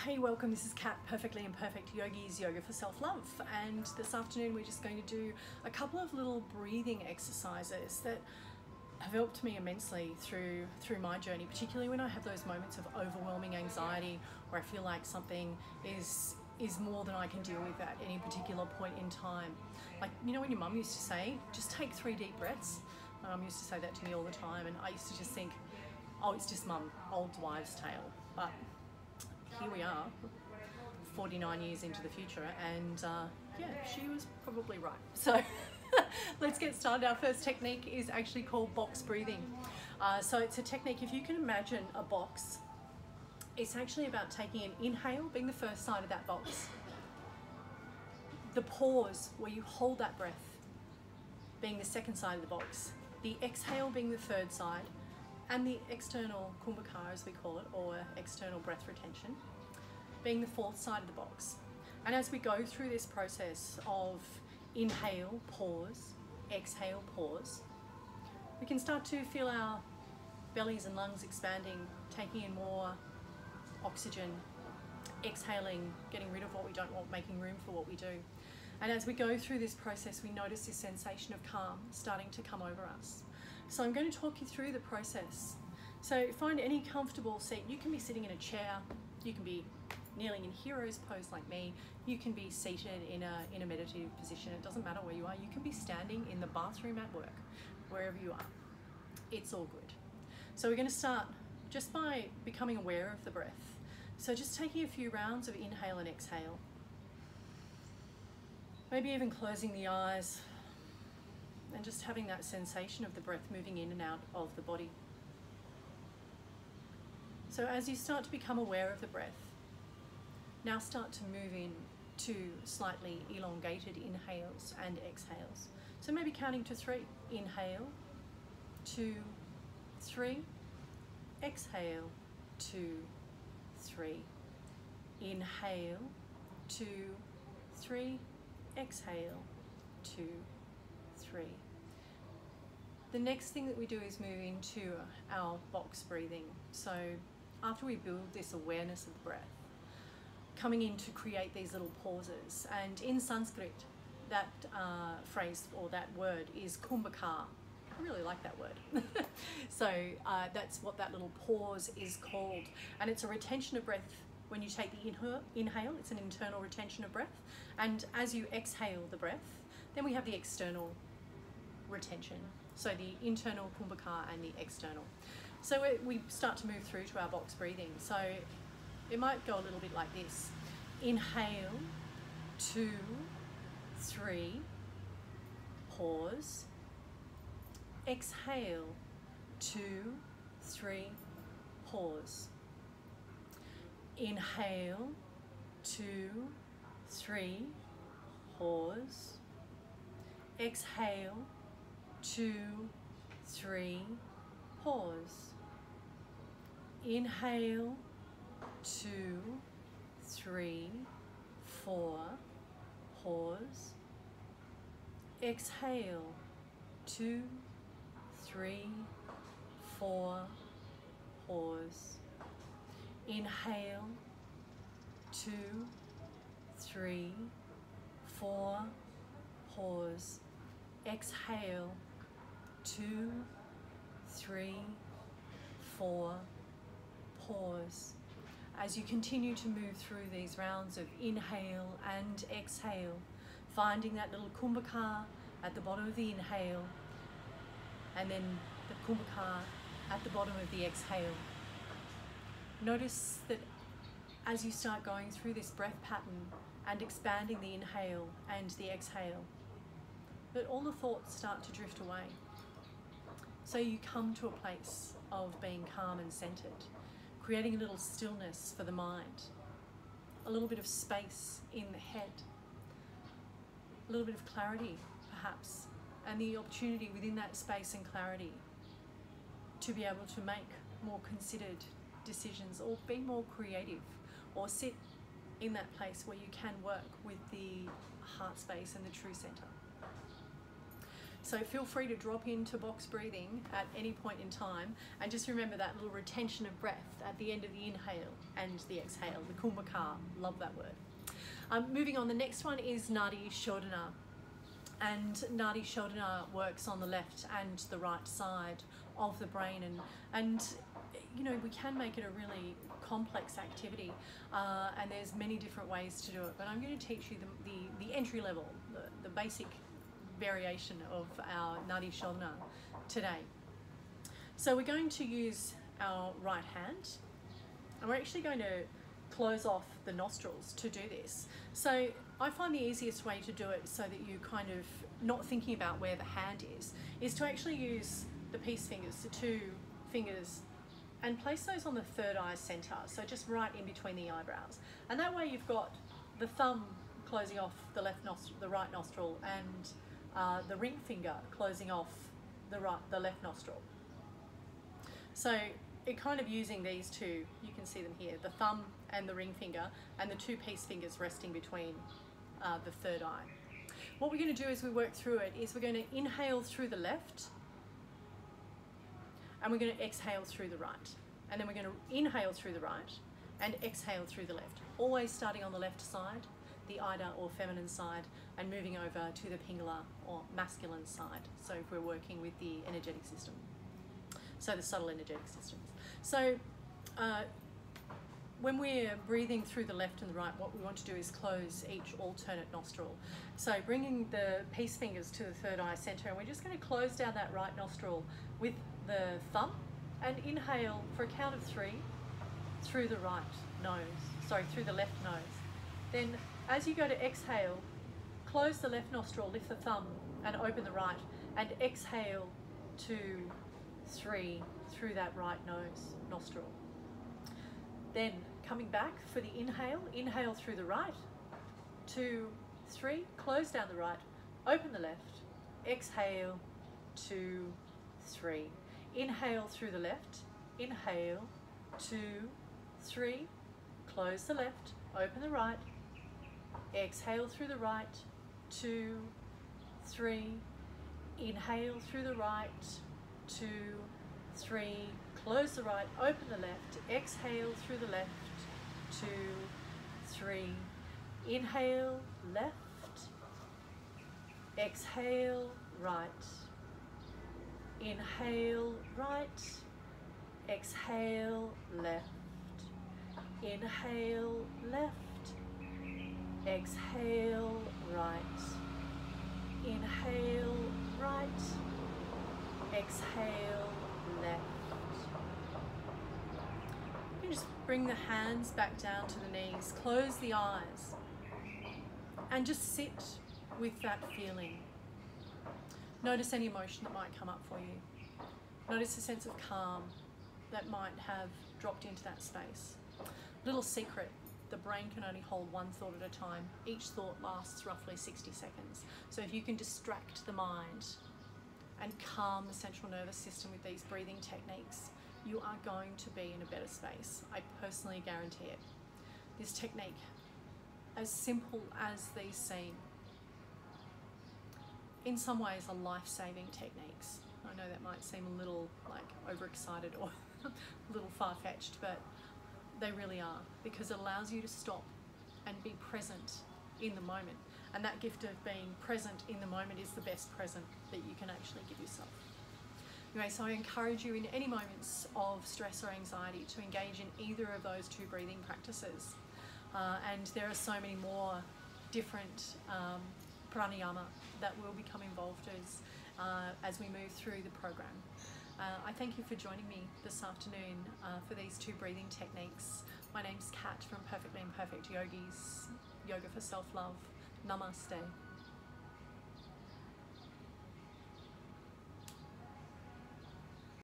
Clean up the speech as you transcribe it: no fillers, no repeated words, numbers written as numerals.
Hey, welcome. This is Kat, Perfectly Imperfect Yogis, Yoga for Self-Love. And this afternoon we're just going to do a couple of little breathing exercises that have helped me immensely through my journey, particularly when I have those moments of overwhelming anxiety where I feel like something is more than I can deal with at any particular point in time. Like, you know when your mum used to say, just take 3 deep breaths? My mum used to say that to me all the time, and I used to just think, oh, it's just mum, old wives' tale. But here we are, 49 years into the future, and yeah, she was probably right. So let's get started. Our first technique is actually called box breathing. So it's a technique, if you can imagine a box, it's actually about taking an inhale, being the first side of that box, the pause where you hold that breath being the second side of the box, the exhale being the third side, and the external kumbhaka, as we call it, or external breath retention, being the fourth side of the box. And as we go through this process of inhale, pause, exhale, pause, we can start to feel our bellies and lungs expanding, taking in more oxygen, exhaling, getting rid of what we don't want, making room for what we do. And as we go through this process, we notice this sensation of calm starting to come over us. So I'm going to talk you through the process. So find any comfortable seat. You can be sitting in a chair, you can be kneeling in hero's pose like me, you can be seated in a meditative position. It doesn't matter where you are. You can be standing in the bathroom at work, wherever you are. It's all good. So we're going to start just by becoming aware of the breath. So just taking a few rounds of inhale and exhale. Maybe even closing the eyes and just having that sensation of the breath moving in and out of the body. So as you start to become aware of the breath, now start to move in to slightly elongated inhales and exhales. So maybe counting to 3. Inhale, 2, 3. Exhale, 2, 3. Inhale, 2, 3. Exhale, 2, 3. The next thing that we do is move into our box breathing. So after we build this awareness of the breath, coming in to create these little pauses. And in Sanskrit, that phrase or that word is kumbhaka. I really like that word. So that's what that little pause is called. And it's a retention of breath. When you take the inhale, it's an internal retention of breath. And as you exhale the breath, then we have the external retention. So the internal kumbhaka and the external. So we start to move through to our box breathing. So it might go a little bit like this. Inhale, 2, 3, pause. Exhale, 2, 3, pause. Inhale, 2, 3, pause. Exhale, 2, 3, pause. Inhale, 2, 3, 4, pause. Exhale, 2, 3, 4, pause. Inhale, 2, 3, 4, pause. Exhale, 2, 3, 4, pause. As you continue to move through these rounds of inhale and exhale, finding that little kumbhaka at the bottom of the inhale, and then the kumbhaka at the bottom of the exhale. Notice that as you start going through this breath pattern and expanding the inhale and the exhale, that all the thoughts start to drift away. So you come to a place of being calm and centered, creating a little stillness for the mind, a little bit of space in the head, a little bit of clarity perhaps, and the opportunity within that space and clarity to be able to make more considered decisions or be more creative or sit in that place where you can work with the heart space and the true center. So feel free to drop into box breathing at any point in time, and just remember that little retention of breath at the end of the inhale and the exhale, the kumbhaka. Love that word. Moving on, the next one is Nadi Shodhan. And Nadi Shodhan works on the left and the right side of the brain, and you know, we can make it a really complex activity, and there's many different ways to do it, but I'm going to teach you the entry level, the basic variation of our Nadi Shodhan today. So we're going to use our right hand, and we're actually going to close off the nostrils to do this. So I find the easiest way to do it, so that you kind of not thinking about where the hand is to actually use the peace fingers, the two fingers, and place those on the third eye center, so just right in between the eyebrows. And that way you've got the thumb closing off the right nostril, and the ring finger closing off the left nostril. So it kind of using these two, you can see them here, the thumb and the ring finger, and the two peace fingers resting between the third eye. What we're going to do as we work through it is we're going to inhale through the left, and we're going to exhale through the right. And then we're going to inhale through the right and exhale through the left. Always starting on the left side, the Ida or feminine side, and moving over to the Pingala or masculine side. So if we're working with the energetic system, so the subtle energetic systems. So when we're breathing through the left and the right, what we want to do is close each alternate nostril. So bringing the peace fingers to the third eye center, and we're just going to close down that right nostril with the thumb, and inhale for a count of 3 through the through the left nose. Then as you go to exhale, close the left nostril, lift the thumb and open the right, and exhale 2, 3 through that right nostril. Then coming back for the inhale through the right, 2, 3, close down the right, open the left, exhale 2, 3. Inhale through the left, inhale 2, 3, close the left, open the right, exhale through the right, 2, 3, inhale through the right, 2, 3, close the right, open the left, exhale through the left, 2, 3, inhale left, exhale right, inhale right, exhale left, inhale left, exhale right, inhale right, exhale left. You can just bring the hands back down to the knees, close the eyes, and just sit with that feeling. Notice any emotion that might come up for you. Notice a sense of calm that might have dropped into that space. Little secret, the brain can only hold one thought at a time. Each thought lasts roughly 60 seconds. So if you can distract the mind and calm the central nervous system with these breathing techniques, you are going to be in a better space. I personally guarantee it. This technique, as simple as these seem, in some ways are life-saving techniques. I know that might seem a little like overexcited or a little far-fetched, but they really are, because it allows you to stop and be present in the moment. And that gift of being present in the moment is the best present that you can actually give yourself. Anyway, so I encourage you in any moments of stress or anxiety to engage in either of those two breathing practices. And there are so many more different pranayama that will become involved as we move through the program. I thank you for joining me this afternoon for these two breathing techniques. My name's Kat from Perfectly Imperfect Yogis, Yoga for Self-Love. Namaste.